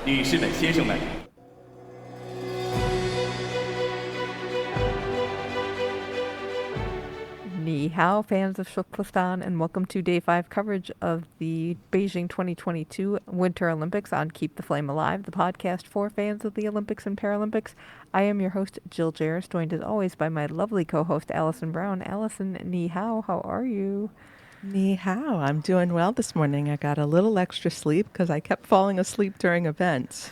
女士们、先生们，Ni hao, fans of Shuklistan, and welcome to Day 5 coverage of the Beijing 2022 Winter Olympics on Keep the Flame Alive, the podcast for fans of the Olympics and Paralympics. I am your host, Jill Jarris, joined as always by my lovely co-host, Allison Brown. Allison, ni hao, how are you? Ni hao, I'm doing well this morning. I got a little extra sleep because I kept falling asleep during events.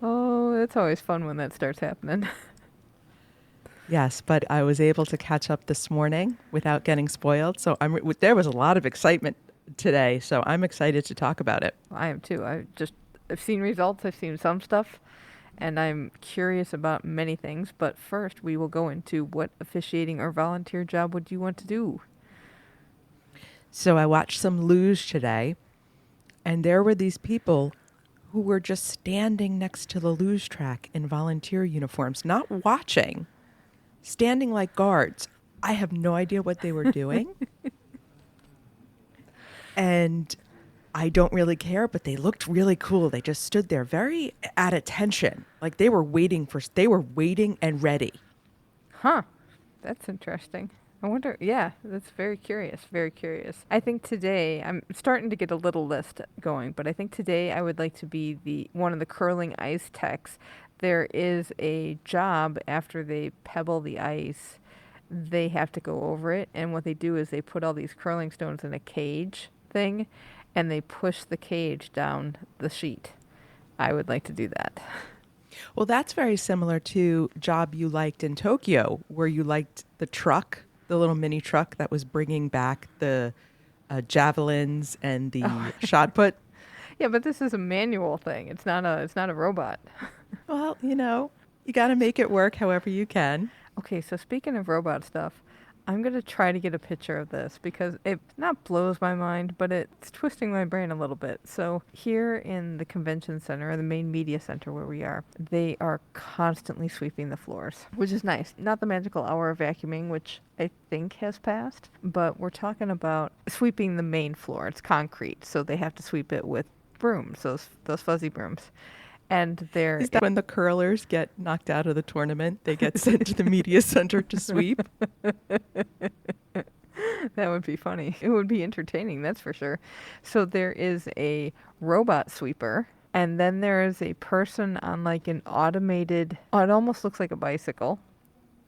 Oh, it's always fun when that starts happening. Yes, but I was able to catch up this morning without getting spoiled. So there was a lot of excitement today, so I'm excited to talk about it. I am too. I've seen results, I've seen some stuff, and I'm curious about many things. But first, we will go into what officiating or volunteer job would you want to do? So I watched some Luge today, and there were these people who were just standing next to the luge track in volunteer uniforms, not watching, standing like guards. I have no idea what they were doing. And I don't really care, but they looked really cool. They just stood there very at attention. Like they were waiting and ready. Huh. That's interesting. I wonder, yeah, that's very curious, very curious. I think today, I'm starting to get a little list going, but I think today I would like to be one of the curling ice techs. There is a job after they pebble the ice, they have to go over it, and what they do is they put all these curling stones in a cage thing, and they push the cage down the sheet. I would like to do that. Well, that's very similar to job you liked in Tokyo, where you liked the truck, the little mini truck that was bringing back the javelins and the shot put. Yeah, but this is a manual thing. It's not a robot. Well, you got to make it work however you can. Okay, so speaking of robot stuff, I'm going to try to get a picture of this because it not blows my mind, but it's twisting my brain a little bit. So here in the convention center, or the main media center where we are, they are constantly sweeping the floors, which is nice. Not the magical hour of vacuuming, which I think has passed, but we're talking about sweeping the main floor. It's concrete, so they have to sweep it with brooms, those fuzzy brooms. And Is that when the curlers get knocked out of the tournament, they get sent to the media center to sweep? That would be funny. It would be entertaining, that's for sure. So there is a robot sweeper, and then there is a person on like an automated, it almost looks like a bicycle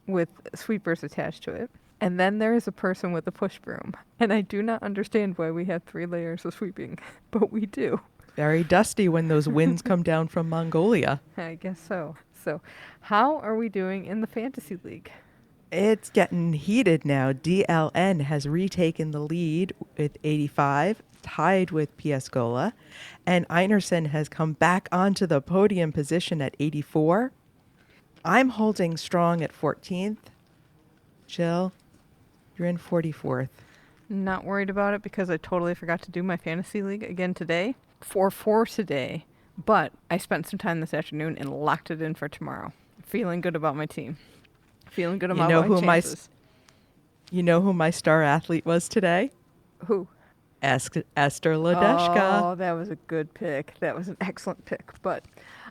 with sweepers attached to it. And then there is a person with a push broom. And I do not understand why we have 3 layers of sweeping, but we do. Very dusty when those winds come down from Mongolia. I guess so. So how are we doing in the Fantasy League? It's getting heated now. DLN has retaken the lead with 85, tied with Piascola. And Einerson has come back onto the podium position at 84. I'm holding strong at 14th. Jill, you're in 44th. Not worried about it because I totally forgot to do my Fantasy League again today. 4-4 today, but I spent some time this afternoon and locked it in for tomorrow. Feeling good about my team. Feeling good about my chances. You know who my star athlete was today? Who? Esther Ledeshka. Oh, that was a good pick. That was an excellent pick. But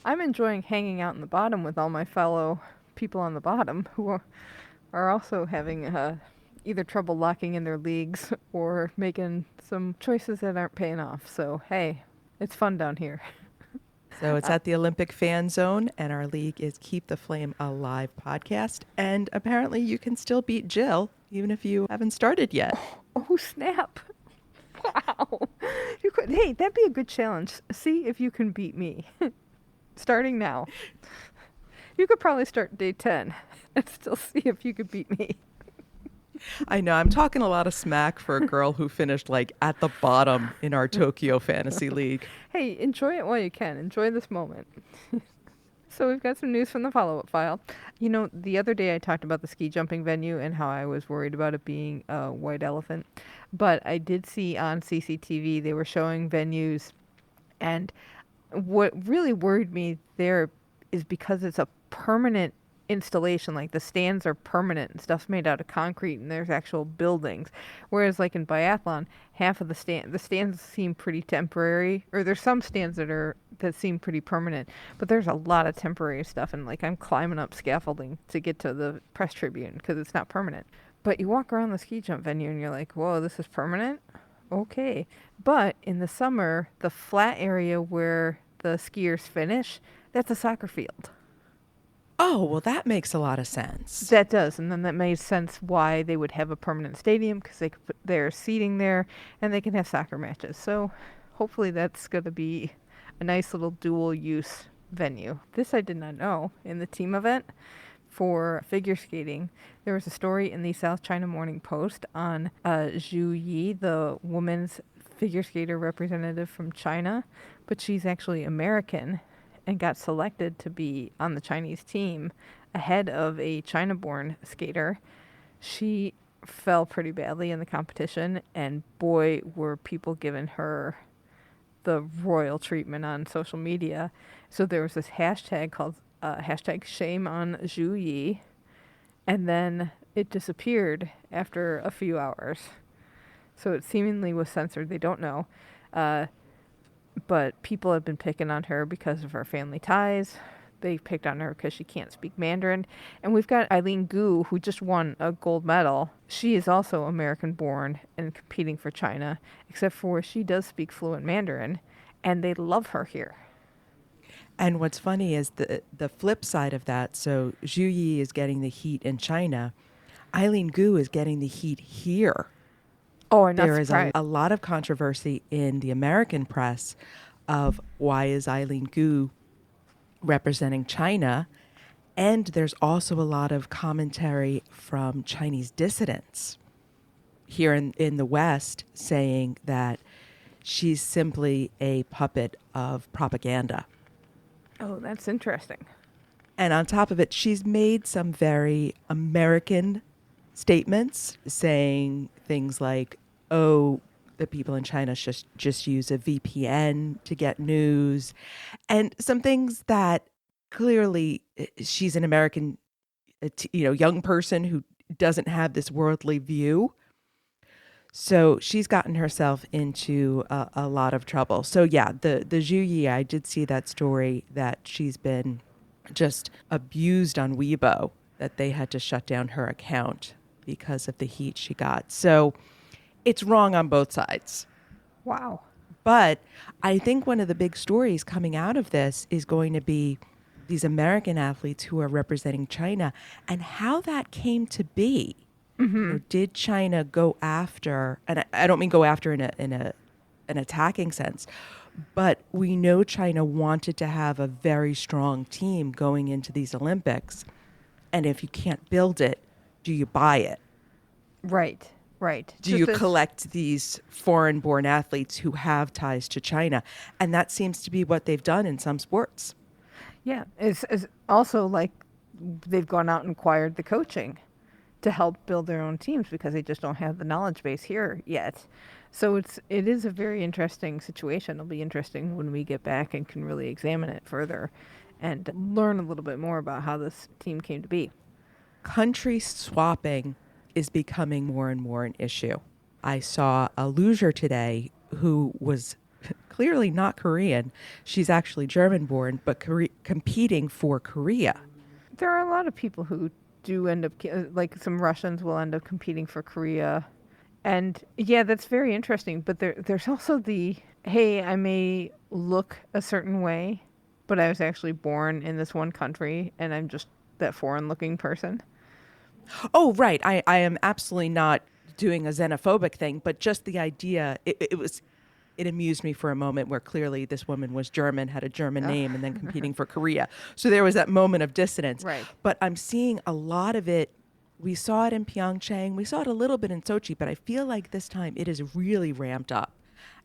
I'm enjoying hanging out in the bottom with all my fellow people on the bottom who are also having either trouble locking in their leagues or making some choices that aren't paying off. So, hey, it's fun down here. So it's at the Olympic Fan Zone, and our league is Keep the Flame Alive podcast. And apparently you can still beat Jill, even if you haven't started yet. Oh, snap. Wow. You could. Hey, that'd be a good challenge. See if you can beat me. Starting now. You could probably start day 10 and still see if you could beat me. I know. I'm talking a lot of smack for a girl who finished like at the bottom in our Tokyo Fantasy League. Hey, enjoy it while you can. Enjoy this moment. So we've got some news from the follow-up file. You know, the other day I talked about the ski jumping venue and how I was worried about it being a white elephant. But I did see on CCTV they were showing venues. And what really worried me there is because it's a permanent installation. Like the stands are permanent and stuff's made out of concrete and there's actual buildings. Whereas like in biathlon, half of the stands seem pretty temporary, or there's some stands that seem pretty permanent, but there's a lot of temporary stuff. And like I'm climbing up scaffolding to get to the press tribune because it's not permanent. But you walk around the ski jump venue and you're like, whoa, this is permanent? Okay. But in the summer, the flat area where the skiers finish, that's a soccer field. Oh, well, that makes a lot of sense. That does, and then that made sense why they would have a permanent stadium because they could put their seating there, and they can have soccer matches. So, hopefully, that's going to be a nice little dual use venue. This I did not know. In the team event for figure skating, there was a story in the South China Morning Post on Zhu Yi, the woman's figure skater representative from China, but she's actually American and got selected to be on the Chinese team ahead of a China-born skater. She fell pretty badly in the competition, and boy, were people giving her the royal treatment on social media. So there was this hashtag called hashtag shame on Zhu Yi, and then it disappeared after a few hours. So it seemingly was censored. They don't know. But people have been picking on her because of her family ties. They picked on her because she can't speak Mandarin. And we've got Eileen Gu, who just won a gold medal. She is also American-born and competing for China, except for she does speak fluent Mandarin, and they love her here. And what's funny is the flip side of that. So Zhu Yi is getting the heat in China. Eileen Gu is getting the heat here. Oh, I'm not There is surprised. a lot of controversy in the American press of why is Eileen Gu representing China. And there's also a lot of commentary from Chinese dissidents here in the West saying that she's simply a puppet of propaganda. Oh, that's interesting. And on top of it, she's made some very American statements saying things like, oh, the people in China should just use a VPN to get news, and some things that clearly she's an American, young person who doesn't have this worldly view. So she's gotten herself into a lot of trouble. So yeah, the Zhu Yi, I did see that story that she's been just abused on Weibo, that they had to shut down her account because of the heat she got. So it's wrong on both sides. Wow. But I think one of the big stories coming out of this is going to be these American athletes who are representing China and how that came to be. Did China go after, and I don't mean go after in an attacking sense, but we know China wanted to have a very strong team going into these Olympics. And if you can't build it, do you buy it? Right. Right. Do you collect these foreign-born athletes who have ties to China? And that seems to be what they've done in some sports. Yeah. It's also like they've gone out and acquired the coaching to help build their own teams because they just don't have the knowledge base here yet. So it is a very interesting situation. It'll be interesting when we get back and can really examine it further and learn a little bit more about how this team came to be. Country swapping is becoming more and more an issue. I saw a luger today who was clearly not Korean. She's actually German-born, but competing for Korea. There are a lot of people who do end up, like some Russians will end up competing for Korea. And yeah, that's very interesting. But there's also the, hey, I may look a certain way, but I was actually born in this one country and I'm just that foreign looking person. Oh, right. I am absolutely not doing a xenophobic thing, but just the idea, it amused me for a moment where clearly this woman was German, had a German name, and then competing for Korea. So there was that moment of dissonance. Right. But I'm seeing a lot of it. We saw it in Pyeongchang. We saw it a little bit in Sochi, but I feel like this time it is really ramped up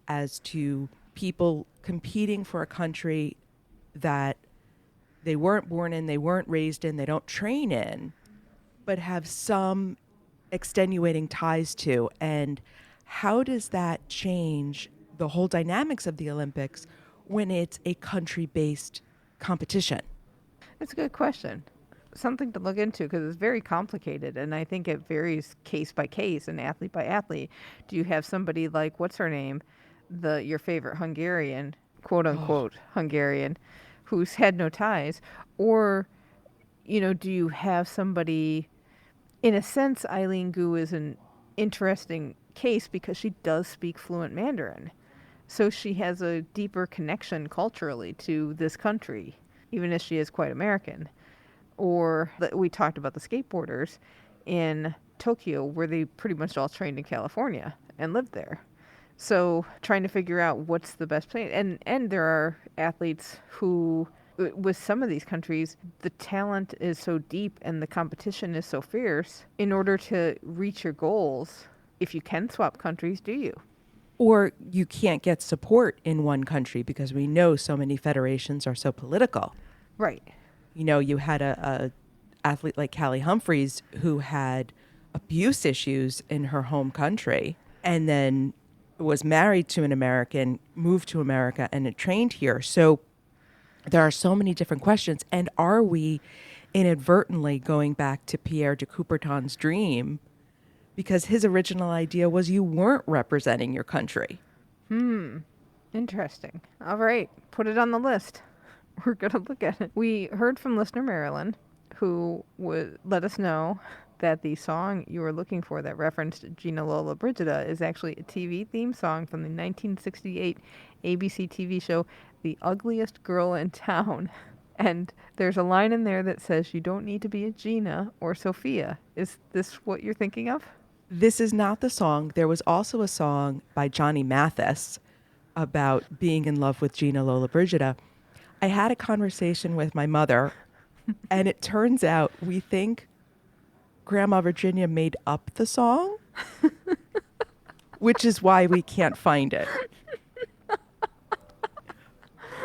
as to people competing for a country that they weren't born in, they weren't raised in, they don't train in, but have some extenuating ties to. And how does that change the whole dynamics of the Olympics when it's a country-based competition? That's a good question. something to look into because it's very complicated, and I think it varies case by case and athlete by athlete. Do you have somebody like what's her name, the your favorite Hungarian, quote Oh, unquote Hungarian, who's had no ties, or do you have somebody? In a sense, Eileen Gu is an interesting case because she does speak fluent Mandarin, so she has a deeper connection culturally to this country, even if she is quite American. Or we talked about the skateboarders in Tokyo, where they pretty much all trained in California and lived there. So trying to figure out what's the best place, and there are athletes who, with some of these countries, the talent is so deep and the competition is so fierce. In order to reach your goals, if you can swap countries, do you? or you can't get support in one country because we know so many federations are so political. Right. You had a athlete like Callie Humphreys who had abuse issues in her home country and then was married to an American, moved to America, and it trained here. So there are so many different questions. And are we inadvertently going back to Pierre de Coubertin's dream? Because his original idea was you weren't representing your country. Interesting. All right, put it on the list. We're going to look at it. We heard from listener Marilyn, who would let us know that the song you were looking for that referenced Gina Lola Brigida is actually a TV theme song from the 1968 ABC TV show The Ugliest Girl in Town. And there's a line in there that says, "You don't need to be a Gina or Sophia." Is this what you're thinking of? This is not the song. There was also a song by Johnny Mathis about being in love with Gina Lollobrigida. I had a conversation with my mother, and it turns out we think Grandma Virginia made up the song, which is why we can't find it,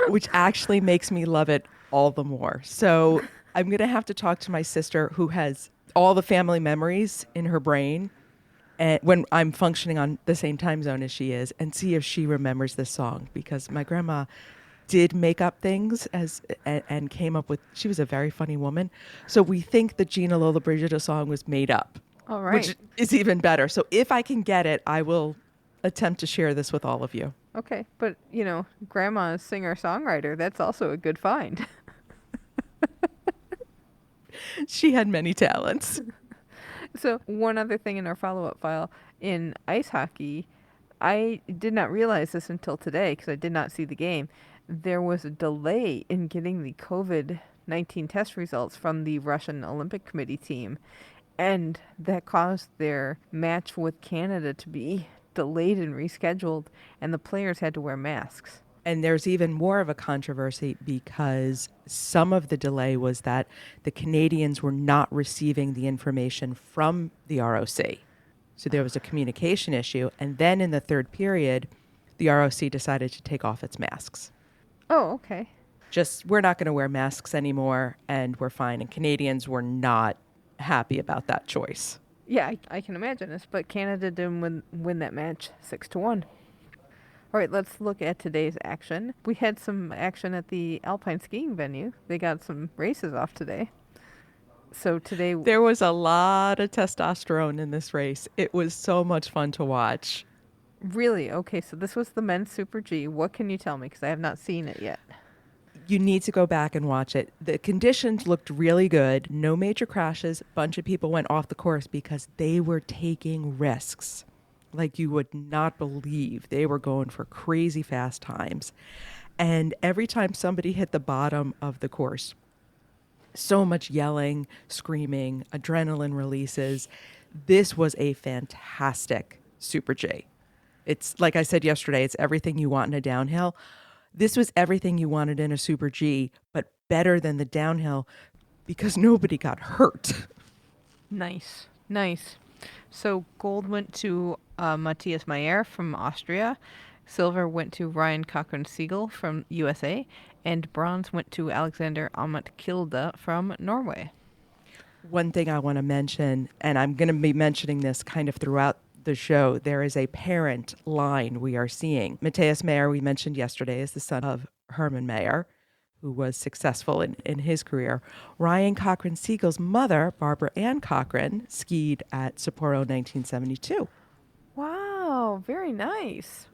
which actually makes me love it all the more. So I'm going to have to talk to my sister who has all the family memories in her brain and when I'm functioning on the same time zone as she is, and see if she remembers this song, because my grandma did make up things and came up with, she was a very funny woman. So we think the Gina Lollobrigida song was made up, All which right. is even better. So if I can get it, I will attempt to share this with all of you. Okay, but Grandma's singer-songwriter, that's also a good find. She had many talents. So, one other thing in our follow-up file, in ice hockey, I did not realize this until today because I did not see the game. There was a delay in getting the COVID-19 test results from the Russian Olympic Committee team, and that caused their match with Canada to be delayed and rescheduled, and the players had to wear masks. And there's even more of a controversy because some of the delay was that the Canadians were not receiving the information from the ROC. So there was a communication issue. And then in the third period, the ROC decided to take off its masks. Oh, okay. Just, we're not going to wear masks anymore and we're fine. And Canadians were not happy about that choice. Yeah, I can imagine this, but Canada didn't win that match 6-1. All right, let's look at today's action. We had some action at the Alpine skiing venue. They got some races off today. So today, There was a lot of testosterone in this race. It was so much fun to watch. really, okay, so this was the men's Super G. What can you tell me? Because I have not seen it yet. You need to go back and watch it. The conditions looked really good. No major crashes. A bunch of people went off the course because they were taking risks like you would not believe. They were going for crazy fast times. And every time somebody hit the bottom of the course, so much yelling, screaming, adrenaline releases. This was a fantastic Super J. It's like I said yesterday, it's everything you want in a downhill. This was everything you wanted in a Super G, but better than the downhill because nobody got hurt. Nice, nice. So gold went to Matthias Mayer from Austria. Silver went to Ryan Cochran-Siegel from USA. And bronze went to Alexander Amat Kilde from Norway. One thing I want to mention, and I'm going to be mentioning this kind of throughout the show, there is a parent line we are seeing. Matthias Mayer, we mentioned yesterday, is the son of Hermann Mayer, who was successful in his career. Ryan Cochran Siegel's mother, Barbara Ann Cochran, skied at Sapporo 1972. Wow, very nice.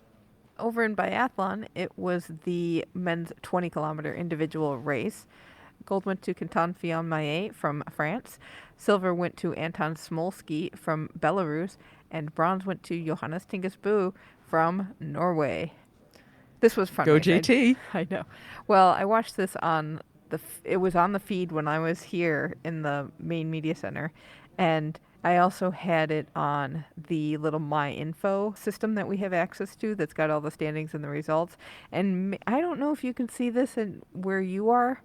Over in biathlon, it was the men's 20-kilometer individual race. Gold went to Quentin Fillon-Maillet from France. Silver went to Anton Smolsky from Belarus. And bronze went to Johannes Tingesbø from Norway. This was fun. Go race. JT. I know. Well, I watched this on it was on the feed when I was here in the main media center. And I also had it on the little My Info system that we have access to that's got all the standings and the results. And I don't know if you can see this in where you are,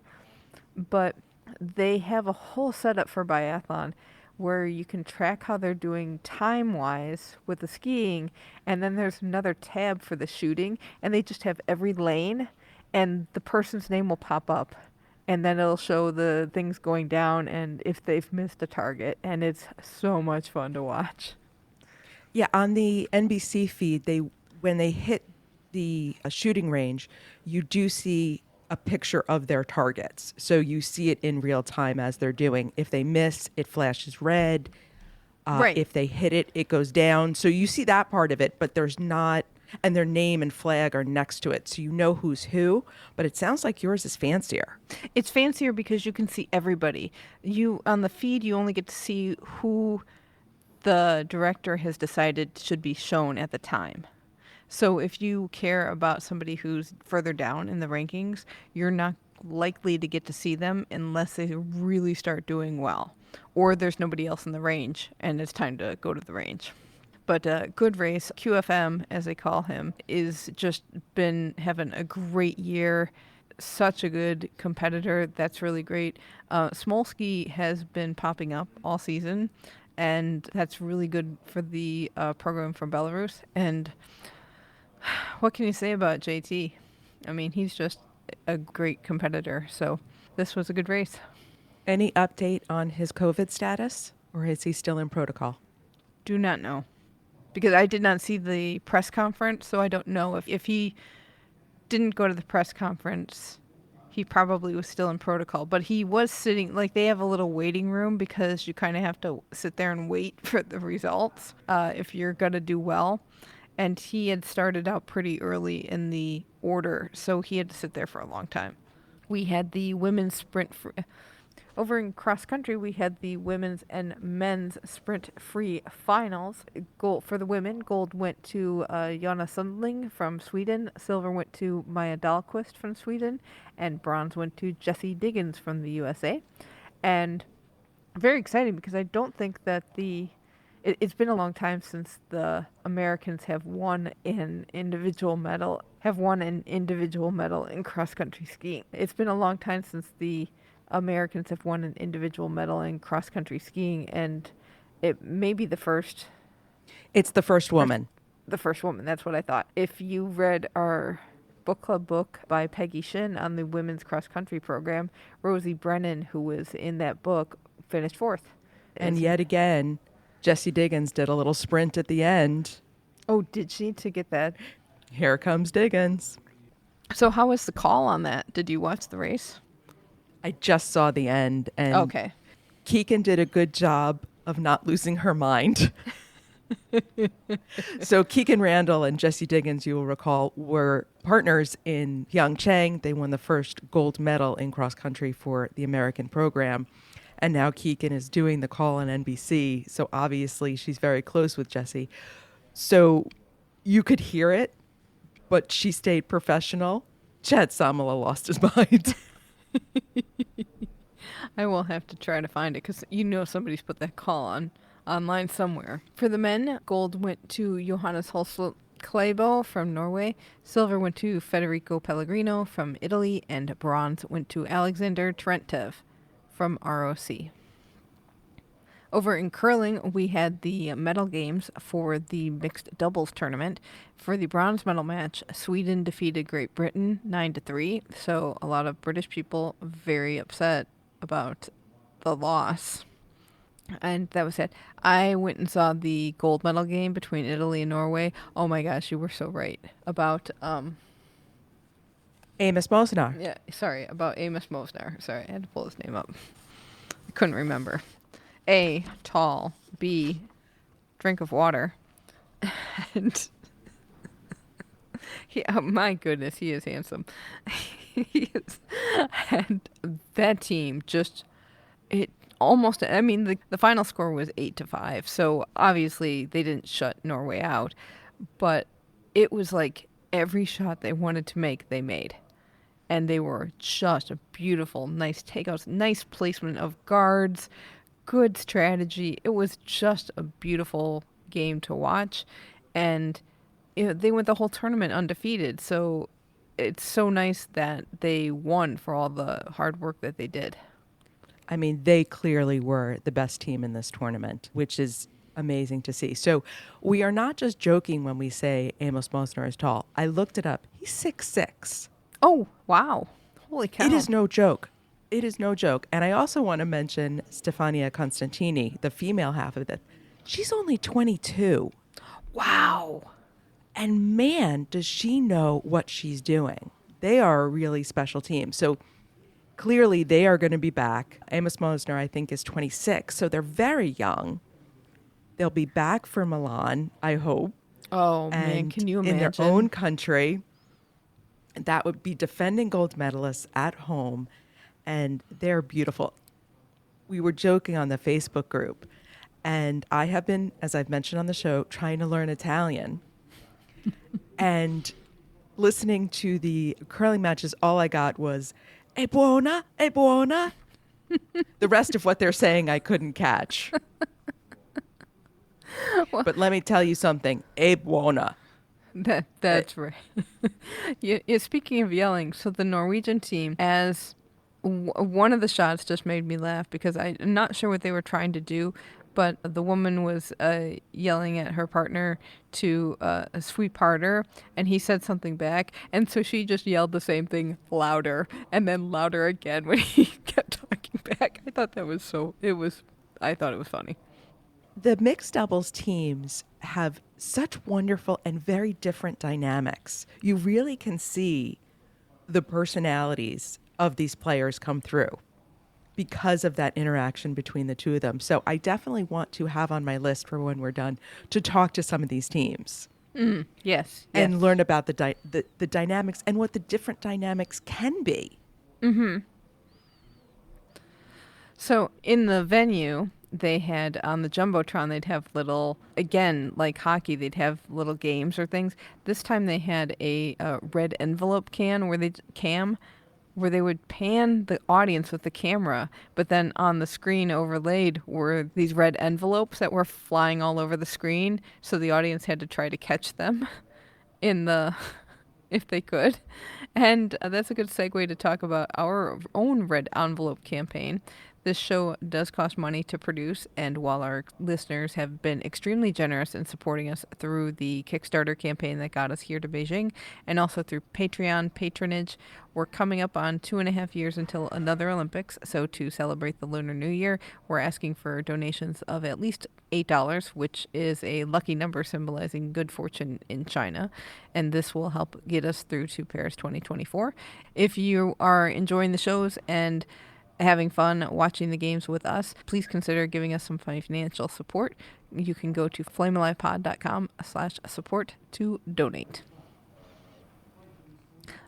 but they have a whole setup for biathlon where you can track how they're doing time-wise with the skiing, and then there's another tab for the shooting, and they just have every lane, and the person's name will pop up, and then it'll show the things going down and if they've missed a target, and it's so much fun to watch. Yeah, on the NBC feed, when they hit the shooting range, you do see a picture of their targets. So you see it in real time as they're doing. If they miss, it flashes red. Right. If they hit it, it goes down. So you see that part of it, but there's not, and their name and flag are next to it. So you know who's who, but it sounds like yours is fancier. It's fancier because you can see everybody. On the feed, you only get to see who the director has decided should be shown at the time. So if you care about somebody who's further down in the rankings, you're not likely to get to see them unless they really start doing well, or there's nobody else in the range and it's time to go to the range. But good race. QFM, as they call him, is just been having a great year. Such a good competitor. That's really great. Smolsky has been popping up all season, and that's really good for the program from Belarus. And what can you say about JT? I mean, he's just a great competitor. So this was a good race. Any update on his COVID status, or is he still in protocol? Do not know. Because I did not see the press conference, so I don't know if he didn't go to the press conference, he probably was still in protocol. But he was sitting, like they have a little waiting room because you kind of have to sit there and wait for the results if you're going to do well. And he had started out pretty early in the order, so he had to sit there for a long time. We had the women's sprint over in cross country. We had the women's and men's sprint free finals. Gold for the women. Gold went to Jonna Sundling from Sweden. Silver went to Maya Dahlqvist from Sweden, and bronze went to Jessie Diggins from the USA. And very exciting because I don't think that it's been a long time since the Americans have won an individual medal in cross-country skiing. It's been a long time since the Americans have won an individual medal in cross-country skiing, and it may be the first. It's the first woman. The first woman, that's what I thought. If you read our book club book by Peggy Shin on the women's cross-country program, Rosie Brennan, who was in that book, finished fourth. And yet again, Jessie Diggins did a little sprint at the end. Oh, did she, to get that? Here comes Diggins. So how was the call on that? Did you watch the race? I just saw the end, and okay. Keegan did a good job of not losing her mind. So Keegan Randall and Jessie Diggins, you will recall, were partners in Pyeongchang. They won the first gold medal in cross country for the American program. And now Keegan is doing the call on NBC. So obviously she's very close with Jessie. So you could hear it, but she stayed professional. Chad Samala lost his mind. I will have to try to find it because somebody's put that call on online somewhere. For the men, gold went to Johannes Holst Klæbo from Norway, silver went to Federico Pellegrino from Italy, and bronze went to Alexander Terentev from ROC. Over in curling, we had the medal games for the mixed doubles tournament. For the bronze medal match, Sweden defeated Great Britain 9-3. So a lot of British people very upset about the loss. And that was it. I went and saw the gold medal game between Italy and Norway. Oh my gosh, you were so right about Amos Mosnar. Yeah, sorry, about Amos Mosnar. Sorry, I had to pull his name up. I couldn't remember. A, tall. B, drink of water. And oh my goodness, he is handsome. He is. And that team just, it almost, I mean, the final score was 8-5. So obviously they didn't shut Norway out. But it was like every shot they wanted to make, they made. And they were just a beautiful, nice takeouts, nice placement of guards, good strategy. It was just a beautiful game to watch. And they went the whole tournament undefeated. So it's so nice that they won for all the hard work that they did. I mean, they clearly were the best team in this tournament, which is amazing to see. So we are not just joking when we say Amos Mosnar is tall. I looked it up. He's 6'6". Oh, wow. Holy cow. It is no joke. It is no joke. And I also want to mention Stefania Constantini, the female half of it. She's only 22. Wow. And man, does she know what she's doing. They are a really special team. So clearly they are going to be back. Amos Mosnar, I think, is 26. So they're very young. They'll be back for Milan, I hope. Oh, man, And can you imagine? in their own country. That would be defending gold medalists at home. And they're beautiful. We were joking on the Facebook group. And I have been, as I've mentioned on the show, trying to learn Italian. And listening to the curling matches, all I got was, "E buona, e buona." The rest of what they're saying I couldn't catch. But let me tell you something, e buona. That's right. Yeah, speaking of yelling, so the Norwegian team, as one of the shots just made me laugh because I'm not sure what they were trying to do, but the woman was yelling at her partner to sweep harder, and he said something back, and so she just yelled the same thing louder, and then louder again when he kept talking back. I thought that was I thought it was funny. The mixed doubles teams have such wonderful and very different dynamics. You really can see the personalities of these players come through because of that interaction between the two of them. So I definitely want to have on my list for when we're done to talk to some of these teams. Yes. And learn about the dynamics and what the different dynamics can be. So in the venue, they had on the Jumbotron, they'd have little, again, like hockey, they'd have little games or things. This time they had a red envelope cam where they would pan the audience with the camera, but then on the screen overlaid were these red envelopes that were flying all over the screen, so the audience had to try to catch them if they could. And that's a good segue to talk about our own red envelope campaign. This show does cost money to produce, and while our listeners have been extremely generous in supporting us through the Kickstarter campaign that got us here to Beijing, and also through Patreon patronage, we're coming up on 2.5 years until another Olympics. So to celebrate the Lunar New Year, we're asking for donations of at least $8, which is a lucky number symbolizing good fortune in China. And this will help get us through to Paris 2024. If you are enjoying the shows and having fun watching the games with us, please consider giving us some financial support. You can go to flamealivepod.com/support to donate.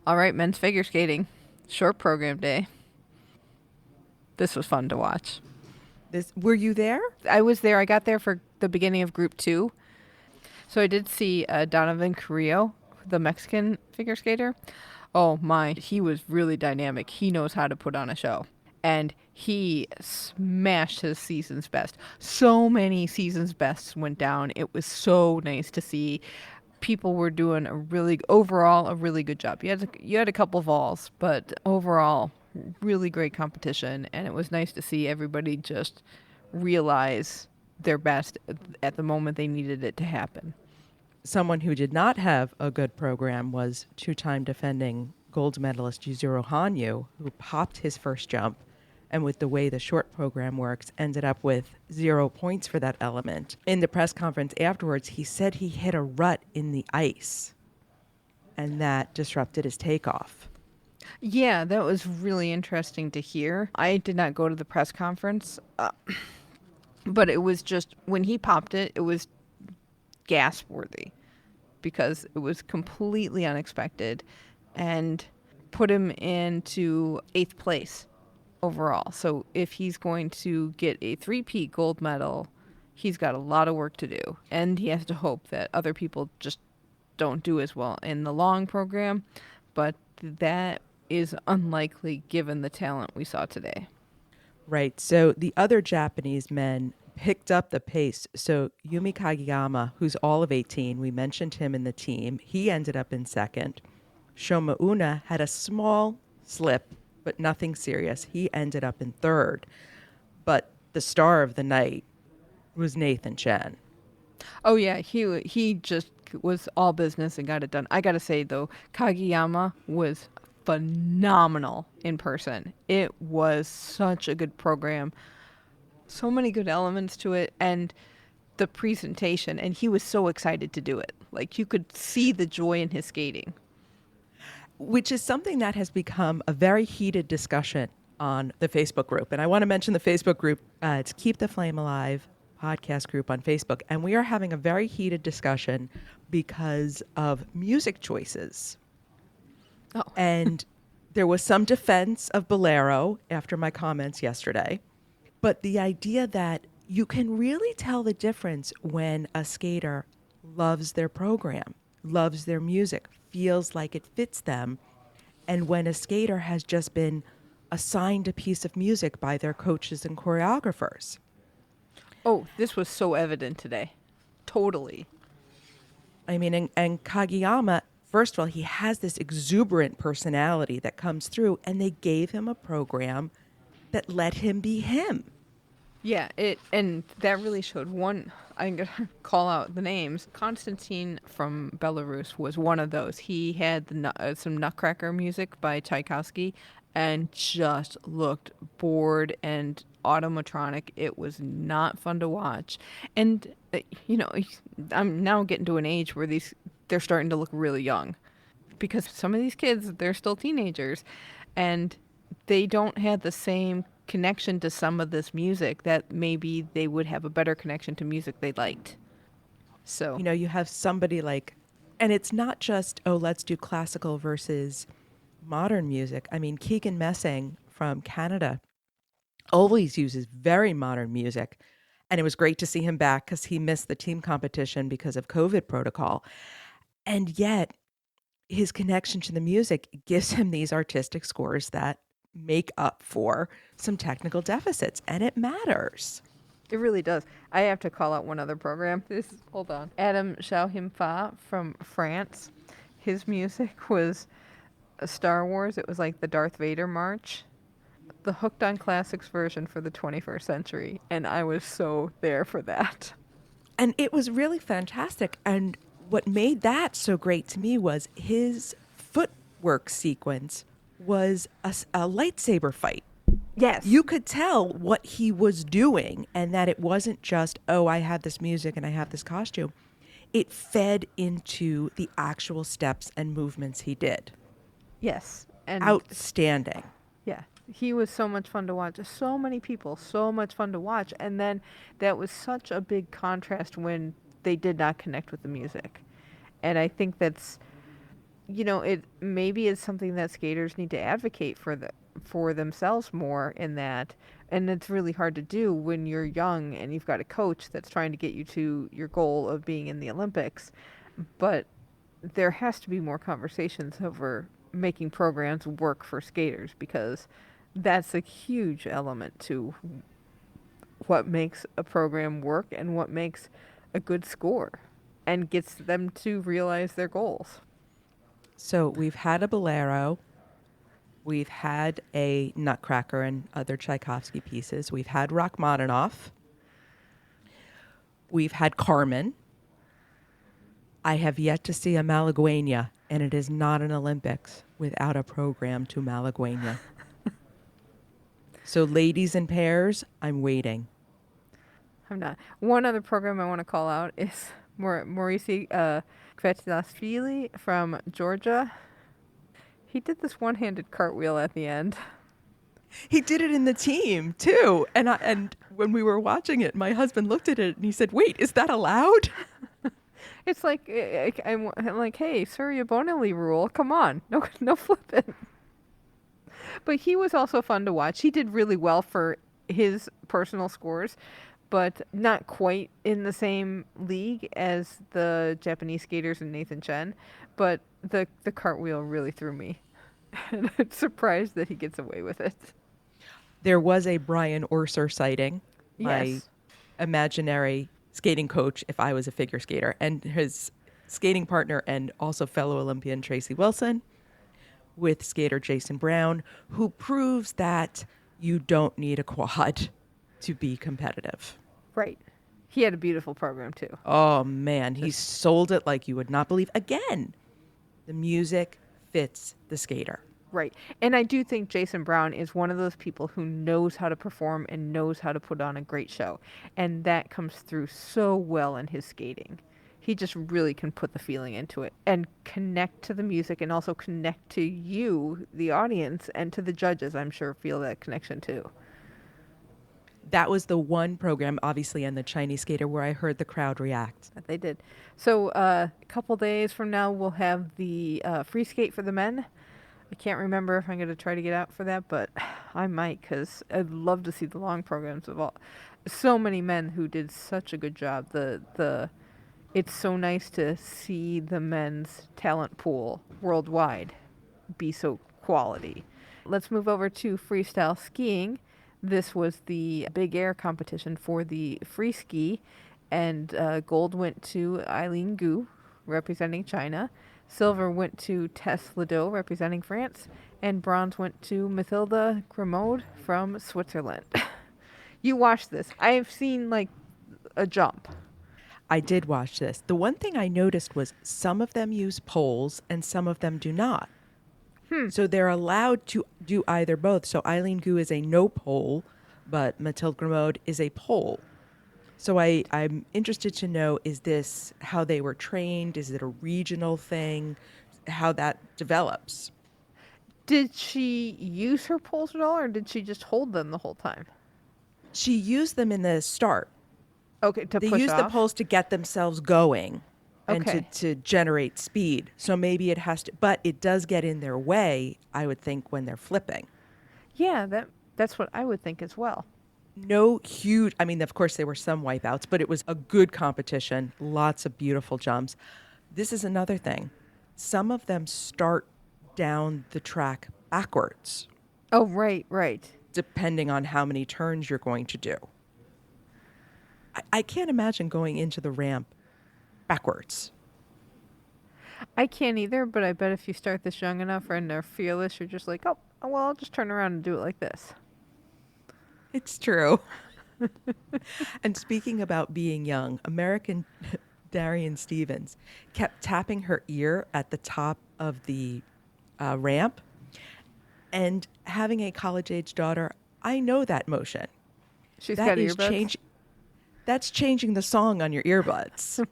All right, men's figure skating, short program day. This was fun to watch. Were you there? I was there. I got there for the beginning of Group 2. So I did see Donovan Carrillo, the Mexican figure skater. Oh my, he was really dynamic. He knows how to put on a show. And he smashed his season's best. So many season's bests went down. It was so nice to see. People were doing a really good job. You had a couple falls, but overall, really great competition. And it was nice to see everybody just realize their best at the moment they needed it to happen. Someone who did not have a good program was two-time defending gold medalist Yuzuru Hanyu, who popped his first jump, and with the way the short program works, ended up with 0 points for that element. In the press conference afterwards, he said he hit a rut in the ice, and that disrupted his takeoff. Yeah, that was really interesting to hear. I did not go to the press conference, but it was just when he popped it, it was gasp worthy because it was completely unexpected and put him into eighth place overall. So if he's going to get a three-peat gold medal, he's got a lot of work to do. And he has to hope that other people just don't do as well in the long program. But that is unlikely given the talent we saw today. Right. So the other Japanese men picked up the pace. So Yumi Kageyama, who's all of 18, we mentioned him in the team. He ended up in second. Shoma Una had a small slip, but nothing serious. He ended up in third. But the star of the night was Nathan Chen. Oh yeah, he just was all business and got it done. I gotta say though, Kageyama was phenomenal in person. It was such a good program, so many good elements to it, and the presentation. And he was so excited to do it. Like you could see the joy in his skating. Which is something that has become a very heated discussion on the Facebook group. And I want to mention the Facebook group. It's Keep the Flame Alive podcast group on Facebook. And we are having a very heated discussion because of music choices. Oh, And there was some defense of Bolero after my comments yesterday. But the idea that you can really tell the difference when a skater loves their program, loves their music, feels like it fits them, and when a skater has just been assigned a piece of music by their coaches and choreographers. oh, this was so evident today. Totally. I mean, and Kageyama, first of all, he has this exuberant personality that comes through, and they gave him a program that let him be him. Yeah, it and that really showed one. I'm gonna call out the names. Konstantin from Belarus was one of those. He had some Nutcracker music by Tchaikovsky, and just looked bored and automatronic. It was not fun to watch, and you know, I'm now getting to an age where they're starting to look really young, because some of these kids they're still teenagers, and they don't have the same connection to some of this music that maybe they would have a better connection to music they liked. So, You know, you have somebody like, and it's not just, oh, let's do classical versus modern music. I mean, Keegan Messing from Canada always uses very modern music. And it was great to see him back because he missed the team competition because of COVID protocol. And yet, his connection to the music gives him these artistic scores that make up for some technical deficits. And it matters. it really does. I have to call out one other program. Hold on. Adam Shauhimfa from France. His music was a Star Wars. It was like the Darth Vader march. The Hooked on Classics version for the 21st century. And I was so there for that. And it was really fantastic. And what made that so great to me was his footwork sequence was a lightsaber fight. Yes. You could tell what he was doing and that it wasn't just, oh, I have this music and I have this costume. It fed into the actual steps and movements he did. Yes. And Outstanding. yeah, he was so much fun to watch. So many people, so much fun to watch. And then that was such a big contrast when they did not connect with the music. And I think that's, it maybe is something that skaters need to advocate for themselves more in that. And it's really hard to do when you're young and you've got a coach that's trying to get you to your goal of being in the Olympics. But there has to be more conversations over making programs work for skaters, because that's a huge element to what makes a program work and what makes a good score and gets them to realize their goals. So we've had a bolero. We've had a Nutcracker and other Tchaikovsky pieces. We've had Rachmaninoff. We've had Carmen. I have yet to see a Malagueña, and it is not an Olympics without a program to Malagueña. So ladies in pairs, I'm waiting. I'm not. One other program I want to call out is Maurice Kvetlasvili from Georgia. He did this one-handed cartwheel at the end. He did it in the team too. And when we were watching it, my husband looked at it and he said, "Wait, is that allowed?" It's like I'm like, hey, Surya Bonelli rule. Come on, no flipping. But he was also fun to watch. He did really well for his personal scores, but not quite in the same league as the Japanese skaters and Nathan Chen. But the cartwheel really threw me. And I'm surprised that he gets away with it. There was a Brian Orser sighting, my Yes. imaginary skating coach if I was a figure skater, and his skating partner and also fellow Olympian Tracy Wilson with skater Jason Brown, who proves that you don't need a quad to be competitive. Right. He had a beautiful program too. Oh man, he sold it like you would not believe. Again, the music fits the skater. Right. And I do think Jason Brown is one of those people who knows how to perform and knows how to put on a great show. And that comes through so well in his skating. He just really can put the feeling into it and connect to the music and also connect to you, the audience, and to the judges, I'm sure, feel that connection too. That was the one program, obviously, on the Chinese skater where I heard the crowd react. That they did. So a couple days from now, we'll have the free skate for the men. I can't remember if I'm going to try to get out for that, but I might because I'd love to see the long programs of all. So many men who did such a good job. It's so nice to see the men's talent pool worldwide be so quality. Let's move over to freestyle skiing. This was the big air competition for the free ski, and gold went to Eileen Gu, representing China. Silver went to Tess Ledoux, representing France, and bronze went to Mathilda Grimaud from Switzerland. You watched this. I've seen like a jump. I did watch this. The one thing I noticed was some of them use poles and some of them do not. So they're allowed to do either both. So Eileen Gu is a no pole, but Mathilde Grimaud is a pole. So I'm interested to know, is this how they were trained? Is it a regional thing? How that develops? Did she use her poles at all, or did she just hold them the whole time? She used them in the start. Okay, to They push use off? the poles to get themselves going and Okay. to generate speed. So maybe it has to, but it does get in their way, I would think, when they're flipping. Yeah, that's what I would think as well. No huge, I mean, of course, there were some wipeouts, but it was a good competition. Lots of beautiful jumps. This is another thing. Some of them start down the track backwards, Oh, right. depending on how many turns you're going to do. I can't imagine going into the ramp backwards. I can't either, but I bet if you start this young enough and are fearless, you're just like, oh, well, I'll just turn around and do it like this. It's true. And speaking about being young, American Darian Stevens kept tapping her ear at the top of the ramp. And having a college-age daughter, I know that motion. She's That got is earbuds. That's changing the song on your earbuds.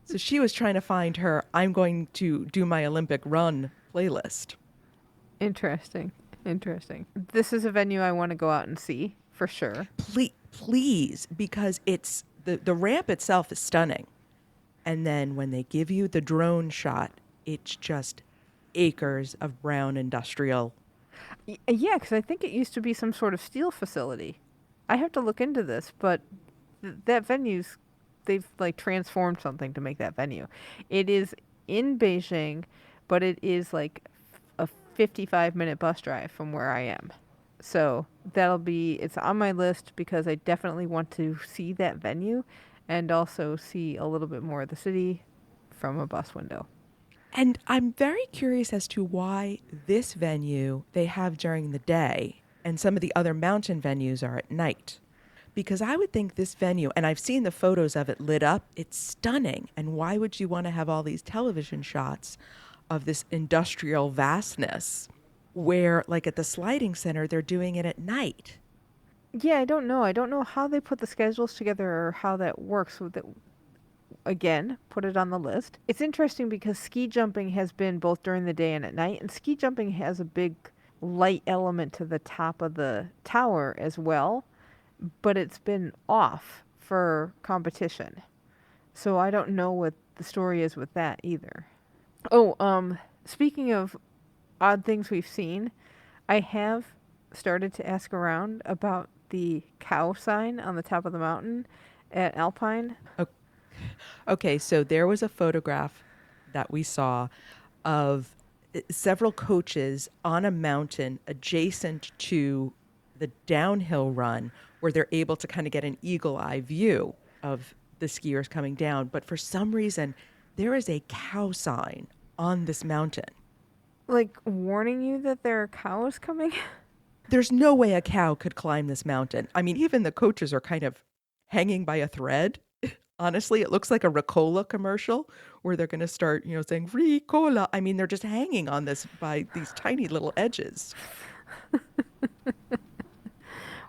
So she was trying to find her "I'm going to do my Olympic run" playlist. Interesting. This is a venue I want to go out and see for sure. Please, because it's the ramp itself is stunning. And then when they give you the drone shot, it's just acres of brown industrial. Yeah, because I think it used to be some sort of steel facility. I have to look into this, but that venue's, they've like transformed something to make that venue. It is in Beijing, but it is like a 55-minute bus drive from where I am. So it's on my list because I definitely want to see that venue and also see a little bit more of the city from a bus window. And I'm very curious as to why this venue they have during the day and some of the other mountain venues are at night. Because I would think this venue, and I've seen the photos of it lit up, it's stunning. And why would you want to have all these television shots of this industrial vastness where, like at the sliding center, they're doing it at night? Yeah, I don't know. I don't know how they put the schedules together or how that works. again, put it on the list. It's interesting because ski jumping has been both during the day and at night, and ski jumping has a big light element to the top of the tower as well, but it's been off for competition. So I don't know what the story is with that either. Oh, speaking of odd things we've seen, I have started to ask around about the cow sign on the top of the mountain at Alpine. Okay, so there was a photograph that we saw of several coaches on a mountain adjacent to the downhill run where they're able to kind of get an eagle eye view of the skiers coming down. But for some reason, there is a cow sign on this mountain. Like warning you that there are cows coming? There's no way a cow could climb this mountain. I mean, even the coaches are kind of hanging by a thread. Honestly, it looks like a Ricola commercial where they're going to start, saying Ricola. I mean, they're just hanging on this by these tiny little edges.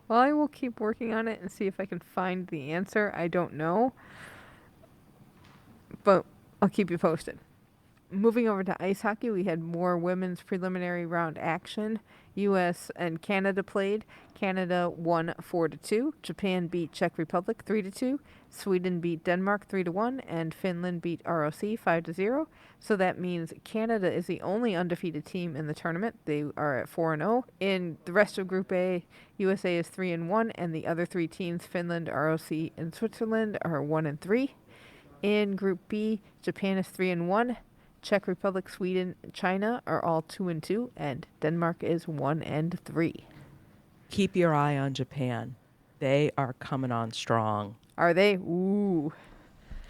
Well, I will keep working on it and see if I can find the answer. I don't know, but I'll keep you posted. Moving over to ice hockey, we had more women's preliminary round action. U.S. and Canada played. Canada won 4-2. Japan beat Czech Republic 3-2. Sweden beat Denmark 3-1, and Finland beat ROC 5-0. So that means Canada is the only undefeated team in the tournament. They are at 4-0. In the rest of Group A, USA is 3-1, and the other three teams, Finland, ROC, and Switzerland, are 1-3. In Group B, Japan is 3-1. Czech Republic, Sweden, China are all 2-2, and Denmark is 1-3. Keep your eye on Japan. They are coming on strong. Are they? Ooh.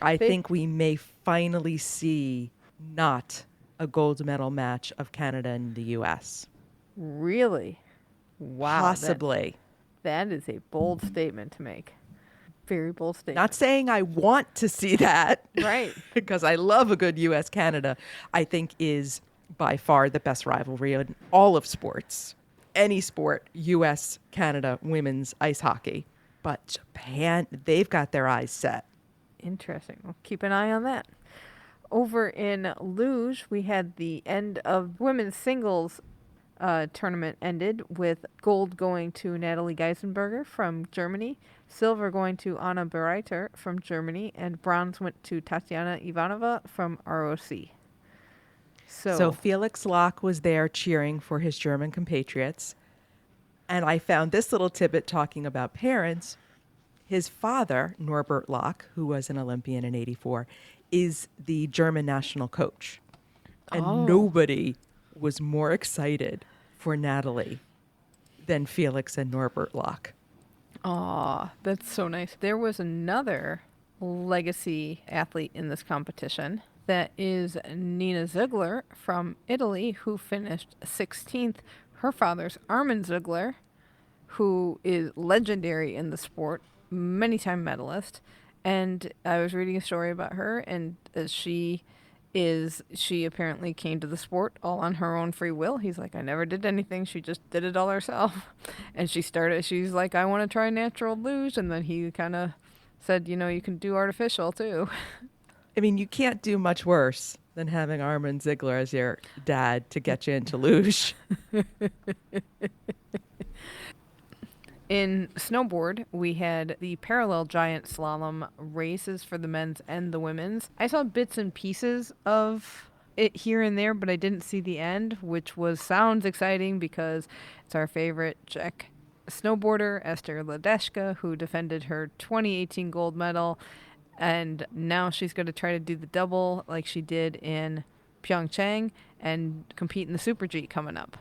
I think we may finally see not a gold medal match of Canada and the U.S. Really? Wow. Possibly. That is a bold statement to make. Very bold statement. Not saying I want to see that. Right. Because I love a good U.S.-Canada. I think is by far the best rivalry in all of sports. Any sport, U.S.-Canada women's ice hockey. But Japan, they've got their eyes set. Interesting. We'll keep an eye on that. Over in Luge, we had the end of women's singles tournament ended with gold going to Natalie Geisenberger from Germany, silver going to Anna Bereiter from Germany, and bronze went to Tatiana Ivanova from ROC. So Felix Locke was there cheering for his German compatriots. And I found this little tidbit talking about parents. His father, Norbert Locke, who was an Olympian in '84, is the German national coach. And nobody was more excited for Natalie than Felix and Norbert Locke. Aw, that's so nice. There was another legacy athlete in this competition. That is Nina Ziegler from Italy, who finished 16th. Her father's Armin Ziegler, who is legendary in the sport, many-time medalist. And I was reading a story about her, and she apparently came to the sport all on her own free will. He's like, I never did anything. She just did it all herself. And she's like, I want to try natural luge. And then he kind of said, you can do artificial too. I mean, you can't do much worse than having Armin Ziegler as your dad to get you into luge. In snowboard, we had the parallel giant slalom races for the men's and the women's. I saw bits and pieces of it here and there, but I didn't see the end, which sounds exciting because it's our favorite Czech snowboarder, Esther Ledeška, who defended her 2018 gold medal, and now she's going to try to do the double like she did in Pyeongchang and compete in the Super G coming up.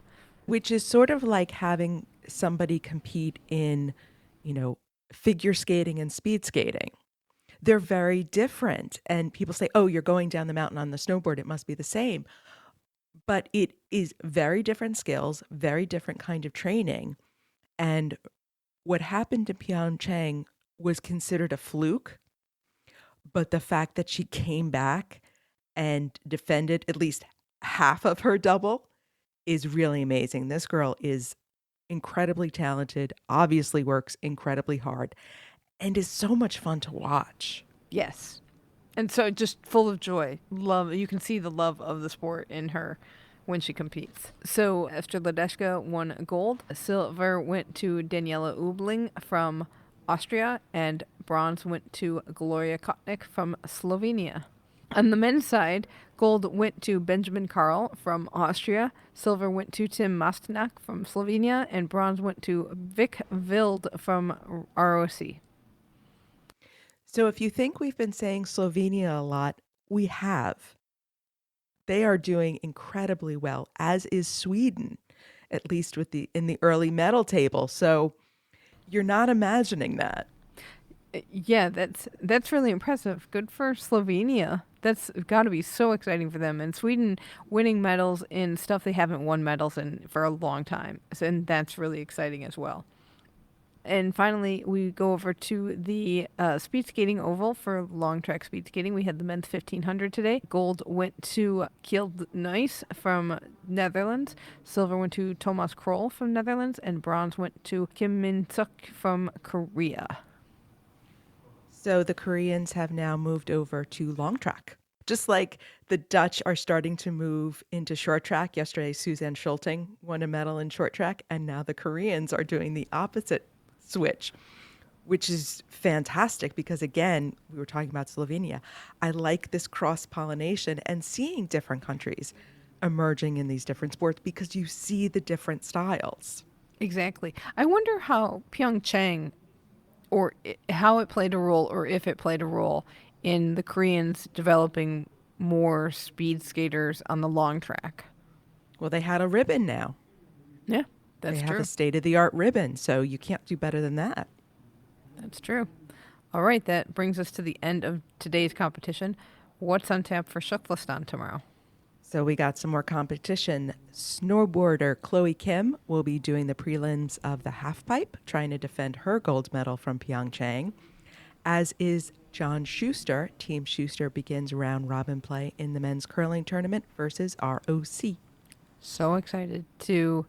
Which is sort of like having somebody compete in, figure skating and speed skating. They're very different. And people say, oh, you're going down the mountain on the snowboard. It must be the same. But it is very different skills, very different kind of training. And what happened to Pyeongchang was considered a fluke. But the fact that she came back and defended at least half of her double is really amazing. This girl is incredibly talented, obviously works incredibly hard, and is so much fun to watch. Yes. And so just full of joy, love. You can see the love of the sport in her when she competes. So Esther Ledeshka won gold. Silver went to Daniela Ubling from Austria, and bronze went to Gloria Kotnik from Slovenia. On the men's side, gold went to Benjamin Karl from Austria, silver went to Tim Mastenak from Slovenia, and bronze went to Vic Vild from ROC. So if you think we've been saying Slovenia a lot, we have. They are doing incredibly well, as is Sweden, at least in the early medal table. So you're not imagining that. Yeah, that's really impressive. Good for Slovenia. That's got to be so exciting for them. And Sweden winning medals in stuff they haven't won medals in for a long time. And that's really exciting as well. And finally, we go over to the speed skating oval for long track speed skating. We had the men's 1500 today. Gold went to Kjeld Nuis from Netherlands. Silver went to Thomas Kroll from Netherlands. And bronze went to Kim Min Suk from Korea. So the Koreans have now moved over to long track. Just like the Dutch are starting to move into short track. Yesterday, Suzanne Schulting won a medal in short track. And now the Koreans are doing the opposite switch, which is fantastic because, again, we were talking about Slovenia. I like this cross-pollination and seeing different countries emerging in these different sports because you see the different styles. Exactly. I wonder how Pyeongchang, or how it played a role, or if it played a role in the Koreans developing more speed skaters on the long track. Well, they had a ribbon now. Yeah, that's They true. have a state-of-the-art ribbon, so you can't do better than that. That's true. All right, that brings us to the end of today's competition. What's on tap for Shuklistan tomorrow? So we got some more competition. Snowboarder Chloe Kim will be doing the prelims of the halfpipe, trying to defend her gold medal from Pyeongchang, as is John Schuster. Team Schuster begins round robin play in the men's curling tournament versus ROC. So excited to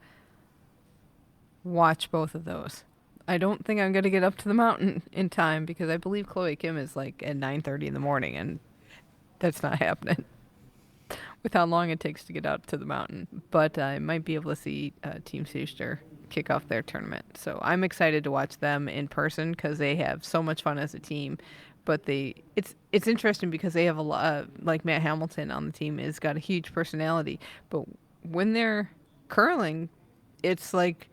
watch both of those. I don't think I'm going to get up to the mountain in time because I believe Chloe Kim is like at 9:30 in the morning, and that's not happening with how long it takes to get out to the mountain. But I might be able to see Team Schuster kick off their tournament. So I'm excited to watch them in person because they have so much fun as a team. But it's interesting because they have a lot, like Matt Hamilton on the team has got a huge personality. But when they're curling, it's like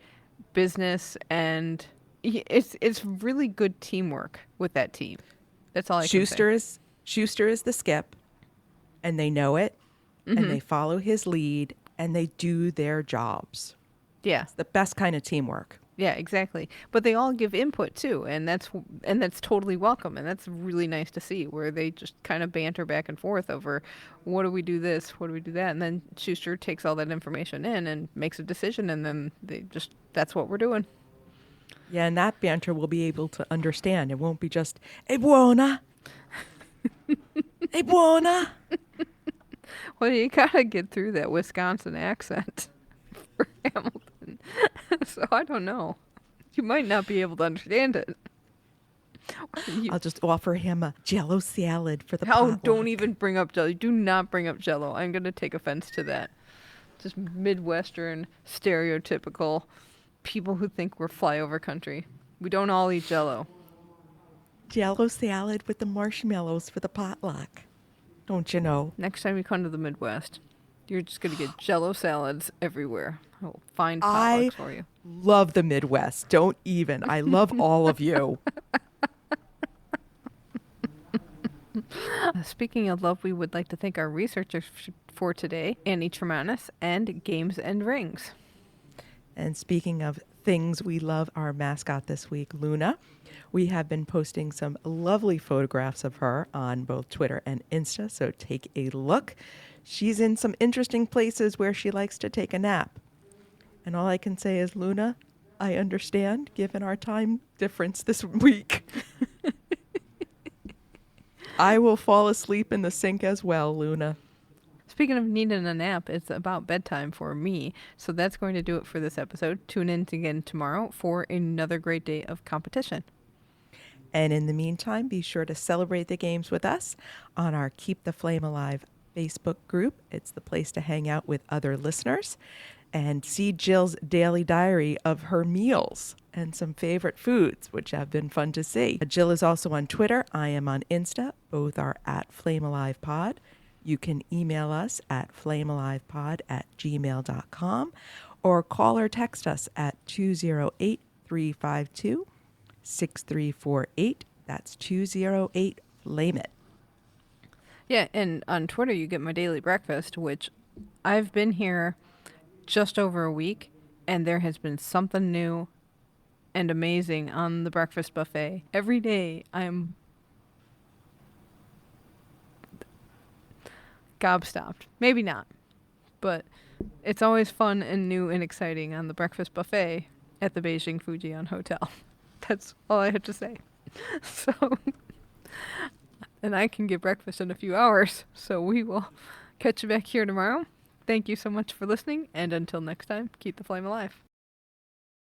business, and it's really good teamwork with that team. That's all I can say. Schuster is the skip, and they know it, and they follow his lead, and they do their jobs. Yeah. It's the best kind of teamwork. Yeah, exactly. But they all give input too, and that's totally welcome, and that's really nice to see where they just kind of banter back and forth over what do we do this, what do we do that, and then Schuster takes all that information in and makes a decision, and then that's what we're doing. Yeah, and that banter will be able to understand. It won't be just, "E buona, e buona." Well, you gotta get through that Wisconsin accent for Hamilton. So I don't know. You might not be able to understand it. I'll just offer him a Jello salad for the Oh, potluck. don't even bring up Jello. Do not bring up Jello. I'm gonna take offense to that. Just Midwestern, stereotypical people who think we're flyover country. We don't all eat Jello. Jello salad with the marshmallows for the potluck. Don't you know? Next time you come to the Midwest, you're just gonna get Jello salads everywhere. I'll find I potlucks for you. love the Midwest. Don't even. I love all of you. Speaking of love, we would like to thank our researchers for today, Annie Tremanis and Games and Rings. And speaking of things we love, our mascot this week, Luna. We have been posting some lovely photographs of her on both Twitter and Insta, so take a look. She's in some interesting places where she likes to take a nap. And all I can say is, Luna, I understand, given our time difference this week. I will fall asleep in the sink as well, Luna. Speaking of needing a nap, it's about bedtime for me. So that's going to do it for this episode. Tune in again tomorrow for another great day of competition. And in the meantime, be sure to celebrate the games with us on our Keep the Flame Alive Facebook group. It's the place to hang out with other listeners and see Jill's daily diary of her meals and some favorite foods, which have been fun to see. Jill is also on Twitter. I am on Insta. Both are at FlameAlivePod. You can email us at flamealivepod@gmail.com or call or text us at 208-352-6348. That's 208 Flame It. Yeah, and on Twitter you get my daily breakfast, which I've been here just over a week, and there has been something new and amazing on the breakfast buffet. Every day I'm gobstopped. Maybe not, but it's always fun and new and exciting on the breakfast buffet at the Beijing Fujian Hotel. That's all I had to say. So, and I can get breakfast in a few hours, so we will catch you back here tomorrow. Thank you so much for listening, and until next time, keep the flame alive.